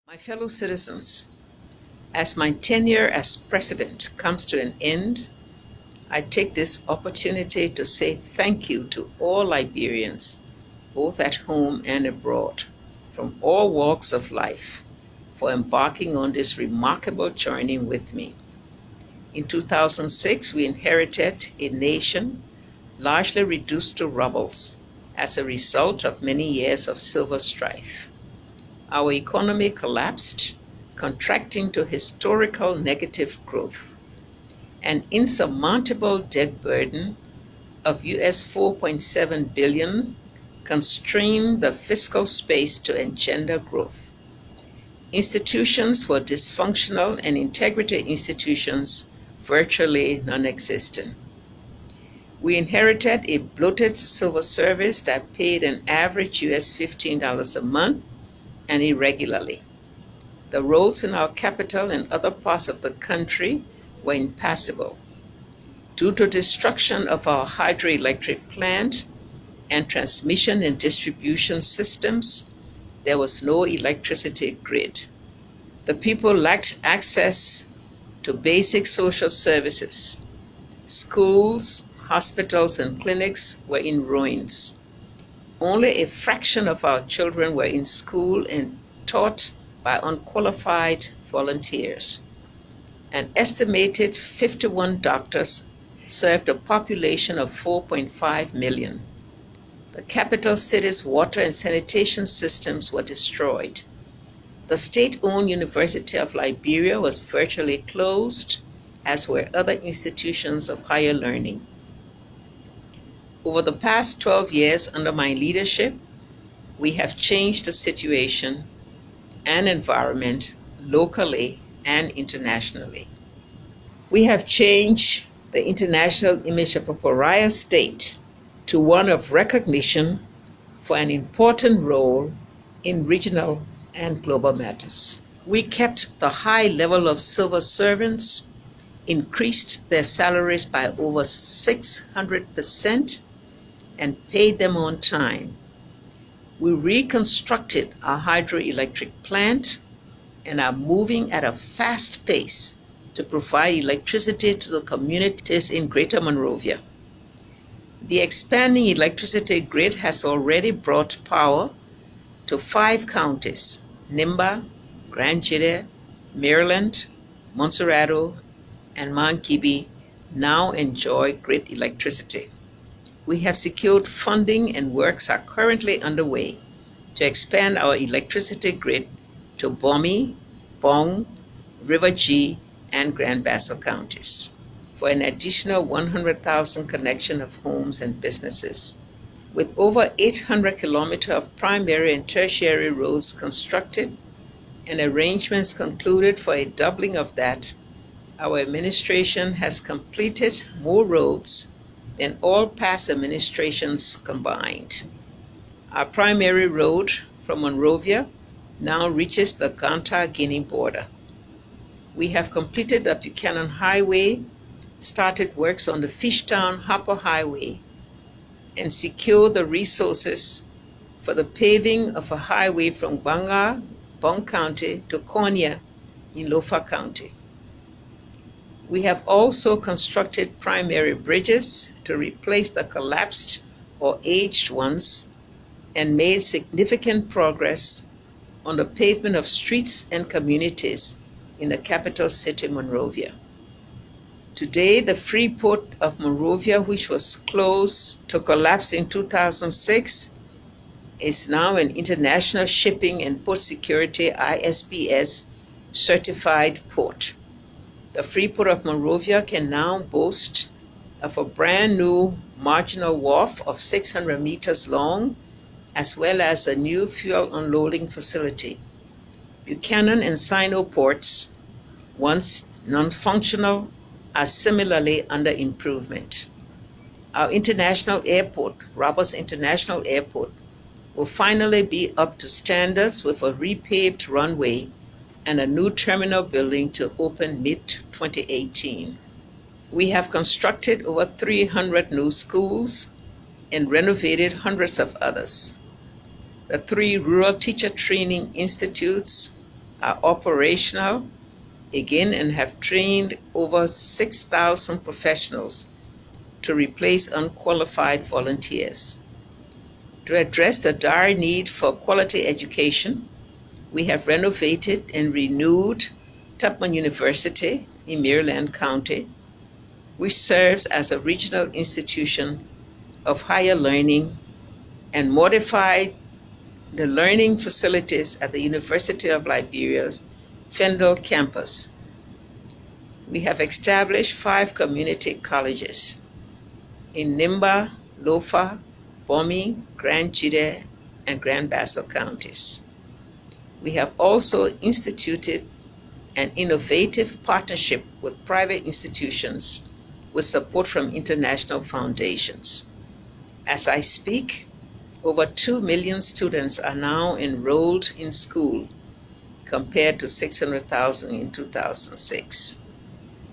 My fellow citizens, as my tenure as president comes to an end, I take this opportunity to say thank you to all Liberians, both at home and abroad, from all walks of life, for embarking on this remarkable journey with me. In 2006, we inherited a nation largely reduced to rubble as a result of many years of civil strife. Our economy collapsed, contracting to historical negative growth. An insurmountable debt burden of US 4.7 billion constrained the fiscal space to engender growth. Institutions were dysfunctional and integrity institutions virtually non-existent. We inherited a bloated civil service that paid an average US $15 a month and irregularly. The roads in our capital and other parts of the country were impassable. Due to destruction of our hydroelectric plant and transmission and distribution systems, there was no electricity grid. The people lacked access to basic social services. Schools, hospitals, and clinics were in ruins. Only a fraction of our children were in school and taught by unqualified volunteers. An estimated 51 doctors served a population of 4.5 million. The capital city's water and sanitation systems were destroyed. The state-owned University of Liberia was virtually closed, as were other institutions of higher learning. Over the past 12 years under my leadership, we have changed the situation and environment locally and internationally. We have changed the international image of a pariah state to one of recognition for an important role in regional and global matters. We kept the high level of civil servants, increased their salaries by over 600%, and paid them on time. We reconstructed our hydroelectric plant and are moving at a fast pace to provide electricity to the communities in Greater Monrovia. The expanding electricity grid has already brought power to 5 counties: Nimba, Grand Jide, Maryland, Montserrado, and Mankibi now enjoy grid electricity. We have secured funding and works are currently underway to expand our electricity grid to Bomi, Bong, River G, and Grand Bassa counties for an additional 100,000 connection of homes and businesses. With over 800 kilometers of primary and tertiary roads constructed and arrangements concluded for a doubling of that, our administration has completed more roads than all past administrations combined. Our primary road from Monrovia now reaches the Ghana-Guinea border. We have completed the Buchanan Highway, started works on the Fishtown-Harper Highway, and secured the resources for the paving of a highway from Banga, Bong County, to Konya in Lofa County. We have also constructed primary bridges to replace the collapsed or aged ones and made significant progress on the pavement of streets and communities in the capital city, Monrovia. Today, the free port of Monrovia, which was closed to collapse in 2006, is now an International Shipping and Port Security ISPS certified port. The free port of Monrovia can now boast of a brand new marginal wharf of 600 meters long, as well as a new fuel unloading facility. Buchanan and Sino ports, once non-functional, are similarly under improvement. Our international airport, Roberts International Airport, will finally be up to standards with a repaved runway and a new terminal building to open mid-2018. We have constructed over 300 new schools and renovated hundreds of others. The 3 rural teacher training institutes are operational again and have trained over 6,000 professionals to replace unqualified volunteers. To address the dire need for quality education, we have renovated and renewed Tubman University in Maryland County, which serves as a regional institution of higher learning, and modified the learning facilities at the University of Liberia's Fendel campus. We have established 5 community colleges in Nimba, Lofa, Bomi, Grand Jide, and Grand Bassa counties. We have also instituted an innovative partnership with private institutions with support from international foundations. As I speak, over 2 million students are now enrolled in school, compared to 600,000 in 2006.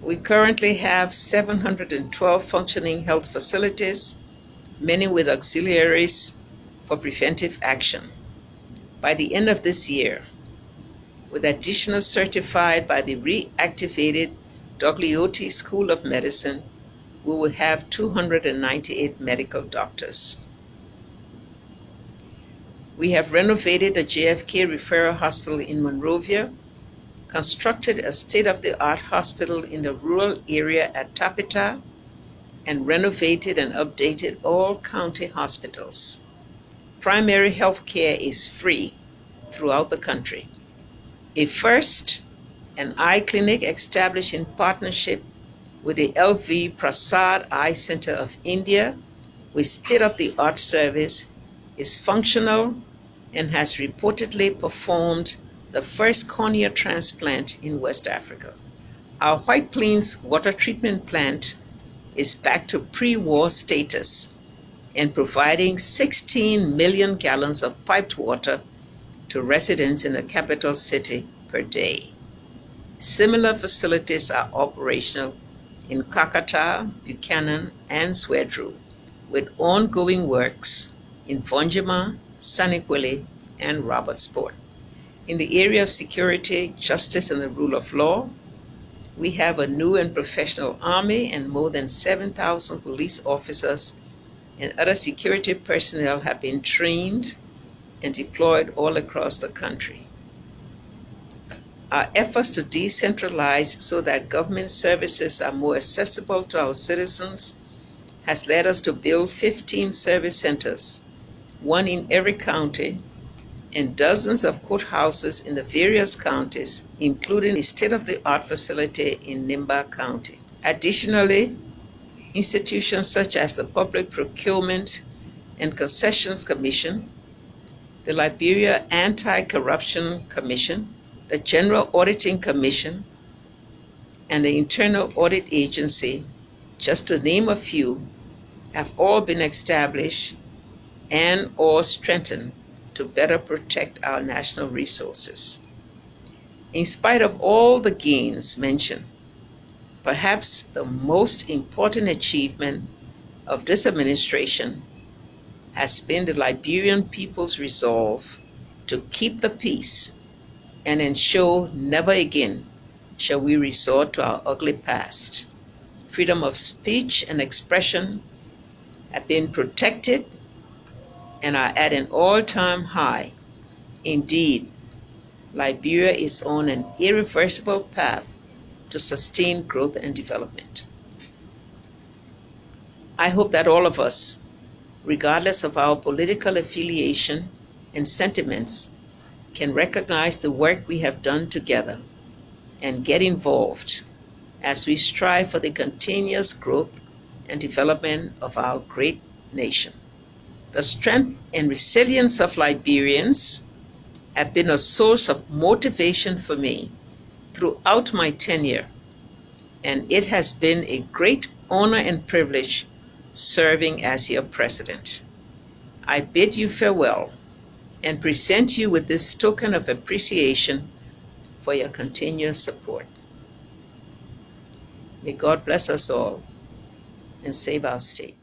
We currently have 712 functioning health facilities, many with auxiliaries for preventive action. By the end of this year, with additional certified by the reactivated Dogliotti School of Medicine, we will have 298 medical doctors. We have renovated the JFK Referral Hospital in Monrovia, constructed a state-of-the-art hospital in the rural area at Tapita, and renovated and updated all county hospitals. Primary health care is free throughout the country. A first, an eye clinic established in partnership with the LV Prasad Eye Center of India, with state-of-the-art service, is functional and has reportedly performed the first cornea transplant in West Africa. Our White Plains water treatment plant is back to pre-war status and providing 16 million gallons of piped water to residents in the capital city per day. Similar facilities are operational in Kakata, Buchanan, and Swedru, with ongoing works in Vonjima, Saniquili, and Robertsport. In the area of security, justice, and the rule of law, we have a new and professional army, and more than 7,000 police officers and other security personnel have been trained and deployed all across the country. Our efforts to decentralize so that government services are more accessible to our citizens has led us to build 15 service centers, 1 in every county, and dozens of courthouses in the various counties, including a state-of-the-art facility in Nimba County. Additionally, institutions such as the Public Procurement and Concessions Commission, the Liberia Anti-Corruption Commission, the General Auditing Commission, and the Internal Audit Agency, just to name a few, have all been established and or strengthened to better protect our national resources. In spite of all the gains mentioned, perhaps the most important achievement of this administration has been the Liberian people's resolve to keep the peace and ensure never again shall we resort to our ugly past. Freedom of speech and expression have been protected and are at an all-time high. Indeed, Liberia is on an irreversible path to sustained growth and development. I hope that all of us, regardless of our political affiliation and sentiments, can recognize the work we have done together and get involved as we strive for the continuous growth and development of our great nation. The strength and resilience of Liberians have been a source of motivation for me throughout my tenure, and it has been a great honor and privilege serving as your president. I bid you farewell and present you with this token of appreciation for your continuous support. May God bless us all and save our state.